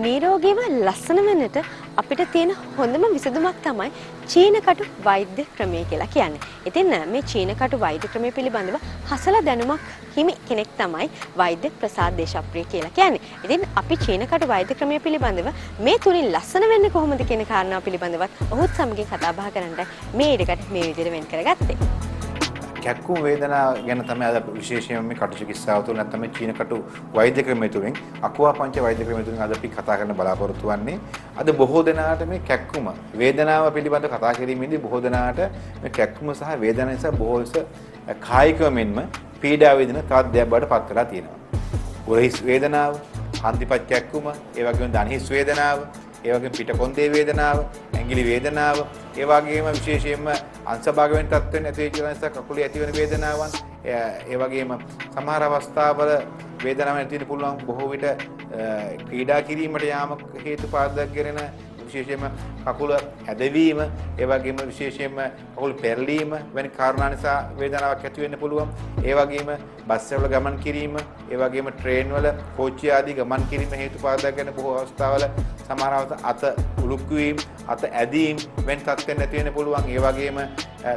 නිරෝගීව ලස්සන වෙන්නට අපිට තියෙන හොඳම විසඳුමක් තමයි චීනකටු වෛද්‍ය ක්‍රමය කියලා කියන්නේ. ඉතින් මේ චීනකටු වෛද්‍ය ක්‍රමය පිළිබඳව හසල දැනුමක් හිමි කෙනෙක් තමයි වෛද්‍ය ප්‍රසාද් දේශප්‍රිය කියලා කියන්නේ. ඉතින් අපි චීනකටු වෛද්‍ය ක්‍රමය පිළිබඳව මේ තුලින් ලස්සන වෙන්නේ කොහොමද කියන කාරණාව පිළිබඳවත් ඔහුත් සමගින් කතා බහ කරන්නට මේ ඉඩකට මේ විදිහට වෙන් කරගත්තේ. කැක්කුම් වේදනාව ගැන තමයි අද විශේෂයෙන්ම මේ කටු චිකිත්සාව තුළ නැත්නම් මේ චීන කටු වෛද්‍ය ක්‍රමය තුළින් අකුවා පංච වෛද්‍ය ක්‍රමය තුළින් අද අපි කතා කරන්න බලාපොරොත්තු වෙන්නේ. අද බොහෝ දෙනාට මේ කැක්කුම වේදනාව පිළිබඳව කතා කිරීමේදී බොහෝ දෙනාට මේ කැක්කුම සහ වේදනාව නිසා බොහෝ විට කායිකව මෙන්ම පීඩා වේදන තවත් දෙයක් බවට පත් වෙලා තියෙනවා. උරහිස් වේදනාව, හන්දිපත් කැක්කුම, ඒ වගේම දණහිස් වේදනාව, ඒ වගේම පිටකොන්දේ වේදනාව, ඇඟිලි වේදනාව, ඒ වගේම විශේෂයෙන්ම අංශභාග වෙන තත්ත්වෙන් ඇති වෙන නිසා කකුලේ ඇති වෙන වේදනාවන්, ඒ වගේම සමහර අවස්ථාවල වේදනාවක් ඇති වෙන්න පුළුවන් බොහෝ විට ක්‍රීඩා කිරීමට යාම හේතු පාදක කරන විශේෂයෙන්ම කකුල හැදවීම, ඒ වගේම විශේෂයෙන්ම කකුල පෙරලීම වැනි කාරණා නිසා වේදනාවක් ඇති වෙන්න පුළුවන්. ඒ වගේම බස් වල ගමන් කිරීම, ඒ වගේම ට්‍රේන් වල කෝච්චි ආදී ගමන් කිරීම හේතු පාදක කරන බොහෝ අවස්ථාවල සමහර අත උලුක්කු වීම, අත ඇදීම් වෙන තත්ත්වෙන් ඇති වෙන්න පුළුවන්. ඒ වගේම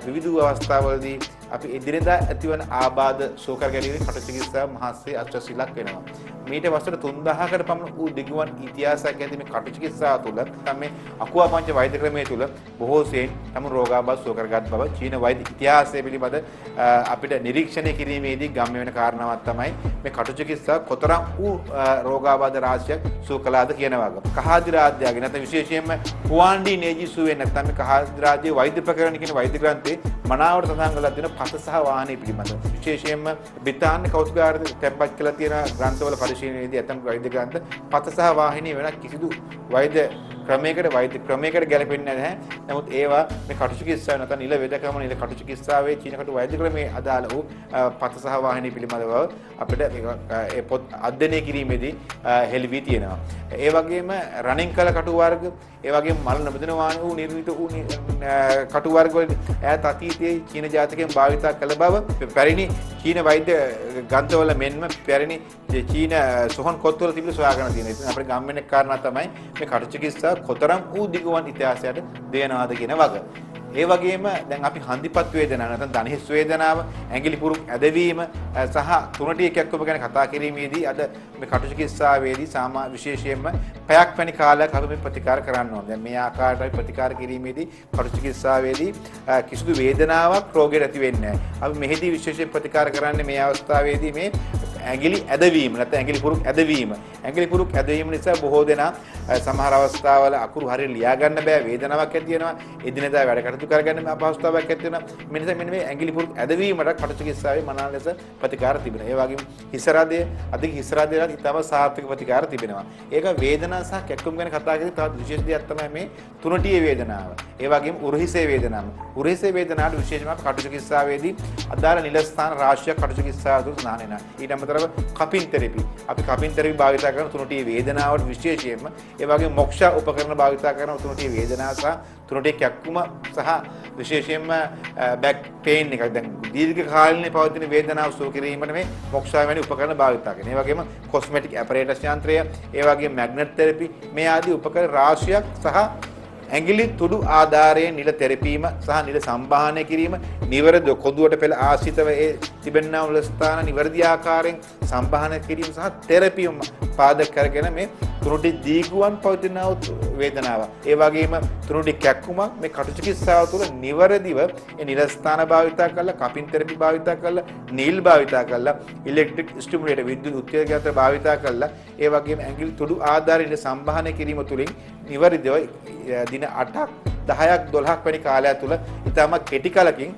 විවිධ අවස්ථාවලදී අපි ඉදිරියදා ඇතිවන ආබාධ සෝකර ගැනීමේ කටු චිකිත්සාව මහත්සේ අත්‍යවශ්‍යලක් වෙනවා. මීට වසර 3000කට පමණ වූ දිගුවන් ඉතිහාසයක් ඇති මේ කටු චිකිත්සාව තුළ තමයි අකුවා පංච වෛද්‍ය ක්‍රමයේ තුළ බොහෝ සෙයින් තම රෝගාබාධ සෝකරගත් බව චීන වෛද්‍ය ඉතිහාසය පිළිබඳ අපිට නිරීක්ෂණය කිරීමේදී ගම්‍ය වෙන කාරණාවක් තමයි මේ කටු චිකිත්සාව කොතරම් වූ රෝගාබාධ රාශියක් සුව කළාද කියන වගේ. කහාදි රාජ්‍යයේ නැත්නම් විශේෂයෙන්ම හුවාන්ඩි නේජිසුවේ නැත්නම් මේ කහාදි රාජ්‍යයේ වෛද්‍ය ප්‍රකරණ කියන වෛද්‍ය ග්‍රන්ථයේ මනාවට සඳහන් කරලා තියෙන පත සහ වාහනේ පිළිබඳව. විශේෂයෙන්ම බ්‍රිතාන්‍ය කෞතුකාගාරයේ තැන්පත් කරලා තියෙන ග්‍රන්ථවල පරිශීලනයේදී ඇතම් වෛද්‍ය ග්‍රන්ථ පත සහ වාහිනී වෙනත් කිසිදු වෛද්‍ය ක්‍රමයකට ගැලපෙන්නේ නැහැ. නමුත් ඒවා මේ කටු චිකිත්සාව නැත්නම් නිල වේදකම නිල කටු චිකිත්සාවේ චීන කටු වෛද්‍ය ක්‍රමයේ අදාළ වූ පත සහ වාහිනී පිළිබඳව අපිට ඒ පොත් අධ්‍යයනය කිරීමේදී හෙළි වී තියෙනවා. ඒ වගේම රණින් කළ කටු වර්ග, ඒ වගේම මල නොබදිනවාන වූ නිර්මිත වූ කටු වර්ග වල ඈත අතීතයේ චීන ජාතිකයන් භාවිතා කළ බව පැරණි චීන වෛද්‍ය ග්‍රන්ථවල මෙන්ම පැරණි චීන සොහන් කොත්වල තිබිලා සොයාගෙන තියෙනවා. ඉතින් අපේ ගම්මෙන් කාරණා තමයි මේ කටු චිකිත්සාව කොතරම් වූ දිගුවන් ඉතිහාසයට දෙයනවාද කියන වග. ඒ වගේම දැන් අපි හන්දිපත් වේදනාව නැත්නම් දණහිස් වේදනාව, ඇඟිලි පුරුක් ඇදවීම සහ තුනටිය කැක්කුම ගැන කතා කිරීමේදී අද මේ කටු චිකිත්සාවේදී විශේෂයෙන්ම පැයක් වැනි කාලයක් අපි මේ ප්‍රතිකාර කරන්න ඕනේ. දැන් මේ ආකාරයට අපි ප්‍රතිකාර කිරීමේදී කටු චිකිත්සාවේදී කිසිදු වේදනාවක් රෝගයට ඇති වෙන්නේ නැහැ. අපි මෙහිදී විශේෂයෙන් ප්‍රතිකාර කරන්නේ මේ අවස්ථාවේදී මේ ඇඟිලි ඇදවීම නැත්නම් ඇඟිලි පුරුක් ඇදවීම. ඇඟිලි පුරුක් ඇදවීම නිසා බොහෝ දෙනා සමහර අවස්ථාවල අකුරු හරියට ලියා ගන්න බෑ, වේදනාවක් ඇති වෙනවා, එදිනෙදා වැඩ කටයුතු කරගන්න අපහසුතාවයක් ඇති වෙනවා. මෙන්න මේ ඇඟිලි පුරුක් ඇදවීමට කටු චිකිත්සාවේ මනාව ලෙස ප්‍රතිකාර තිබෙනවා. ඒ වගේම හිස රදය, අධික හිස රදයට ඉතාම සාර්ථක ප්‍රතිකාර තිබෙනවා. ඒක වේදනාව සහ කැක්කුම් ගැන කතා කරද්දී තවත් විශේෂ දෙයක් තමයි මේ තුනටියේ වේදනාව. ඒ වගේම උරහිසේ වේදනාව. උරහිසේ වේදනාවට විශේෂයෙන්ම කටු චිකිත්සාවේදී අදාළ නිල ස්ථාන රාශියක් කටු චිකිත්සාව තුළ සඳහන් වෙනවා. ඊට අමතරව කපින් තෙරපි. අපි කපින් තෙරපි භාවිත කරන තුනටියේ වේදනාවට විශේෂයෙන්ම ඒ වගේම මොක්ෂ උපකරණ භාවිත කරන තුනටියේ වේදනාව සහ තුනටියේ කැක්කුම සහ විශේෂයෙන්ම බෑක් පේන් එක දැන් දීර්ඝ කාලින පවතින වේදනාව සුව කිරීමට මේ මොක්ෂා වැනි උපකරණ භාවිත කරනවා. ඒ වගේම කොස්මෙටික් ඇපරේටස් යන්ත්‍රය, ඒ වගේම මැග්නට් තෙරපි මේ ආදී උපකරණ රාශියක් සහ ඇඟිලි තුඩු ආධාරයෙන් නිල තෙරපීම සහ නිල සම්බාහනය කිරීම, නිවැරදි කොඳුවට පෙළ ආශ්‍රිතව ඒ තිබෙනා වූ ස්ථාන නිවැරදි ආකාරයෙන් සම්බාහනය කිරීම සහ තෙරපීම පාදක කරගෙන මේ තුනටි දීගුවන් පවතින වේදනාව. ඒ වගේම තුනටි කැක්කුම මේ කටු චිකිත්සාව තුළ නිවැරදිව ඒ නිල ස්ථාන භාවිතා කරලා, කපින් තෙරපි භාවිතා කරලා, නීල් භාවිතා කරලා, ඉලෙක්ට්‍රික් ස්ටිමුලේටර් විද්‍යුත් උත්තේජක යන්ත්‍ර භාවිතා කරලා, ඒ වගේම ඇඟිලි තුඩු ආධාරයෙන් සම්බාහනය කිරීම තුළින් නිවැරදිව දින 8ක් 10ක් 12ක් වැනි කාලය තුළ ඉතාම කෙටි කලකින්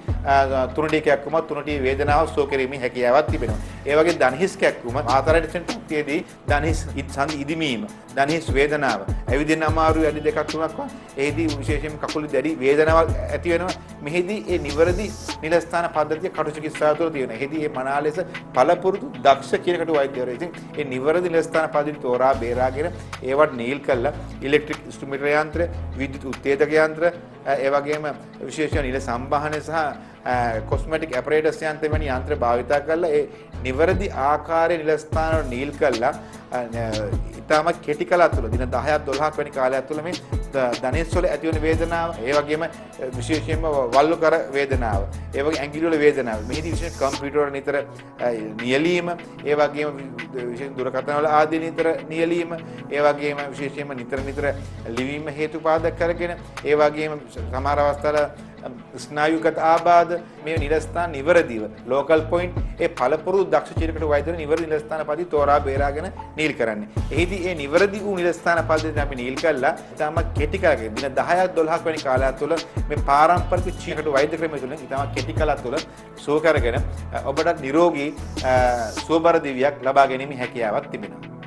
තුනටිය කැක්කුම තුනටිය වේදනාව සුව කිරීමේ හැකියාවක් තිබෙනවා. ඒ වගේ දණහිස් කැක්කුම ආතරයිටිස් තත්ත්වයේදී දණහිස් සංදි ඉදිමීම, දණහිස් වේදනාව, ඇවිදින්න අමාරු ඇඩි දෙකක් තුනක් එෙහිදී විශේෂයෙන්ම කකුල දැඩි වේදනාවක් ඇති වෙනවා. මෙහිදී ඒ නිවැරදි නිල ස්ථාන පද්ධතිය කටු චිකිත්සාව තුළ තියෙනවා. එහිදී මේ මනා ලෙස පළපුරුදු දක්ෂ කියනකට වෛද්‍යවරු ඉතින් ඒ නිවැරදි නිල ස්ථාන පද්ධතිය තෝරා බේරාගෙන ඒවට නීල් කළා ඉලෙක්ට්‍රික් ස්ටිමුලේටර් යන්ත්‍ර, විද්‍යුත් උත්තේජක යන්ත්‍ර, ඒ වගේම විශේෂ නිල සම්බාහනය සහ කොස්මෙටික් ඇපරේටස් යන්ත්‍ර වැනි යන්ත්‍ර භාවිත කරලා ඒ නිවැරදි ආකාරයේ නිල ස්ථාන වල නීල් කළා ඉතාම කෙටි කාලයක් තුළ දින 10ක් 12ක් වැනි කාලයක් තුළ මේ ධනෙස් වල ඇතිවන වේදනාව, ඒ වගේම විශේෂයෙන්ම වල්ලු කර වේදනාව, ඒ වගේ ඇඟිලි වල වේදනාව, මෙහිදී විශේෂ කම්පියුටර් වල නිතර නියැලීම, ඒ වගේම විශේෂ දුරකථන වල ආදී නිතර නියැලීම, ඒ වගේම විශේෂයෙන්ම නිතර ලිවීම හේතු පාදක කරගෙන, ඒ වගේම සමහර අවස්ථාවල ස්නායුගත ආබාධ, මේ නිරස්ථාන නිවරදිව ලෝකල් පොයින්ට් ඒ පළපුරුදු දක්ෂ චිරකට වෛද්‍යවරු නිවරදි නිරස්ථාන පද්ධතිය තෝරා බේරාගෙන නීල් කරන්නේ. එහිදී ඒ නිවරදි වූ නිරස්ථාන පද්ධතිය අපි නීල් කළා. ඉතාම කෙටි කාලයක දින 10ක් 12ක් වැනි කාලයක් තුළ මේ පාරම්පරික චිරකට වෛද්‍ය ක්‍රමය තුළ ඉතාම කෙටි කාලයක් තුළ සුව කරගෙන ඔබට නිරෝගී සුවබර දිවියක් ලබා ගැනීම හැකියාවක් තිබෙනවා.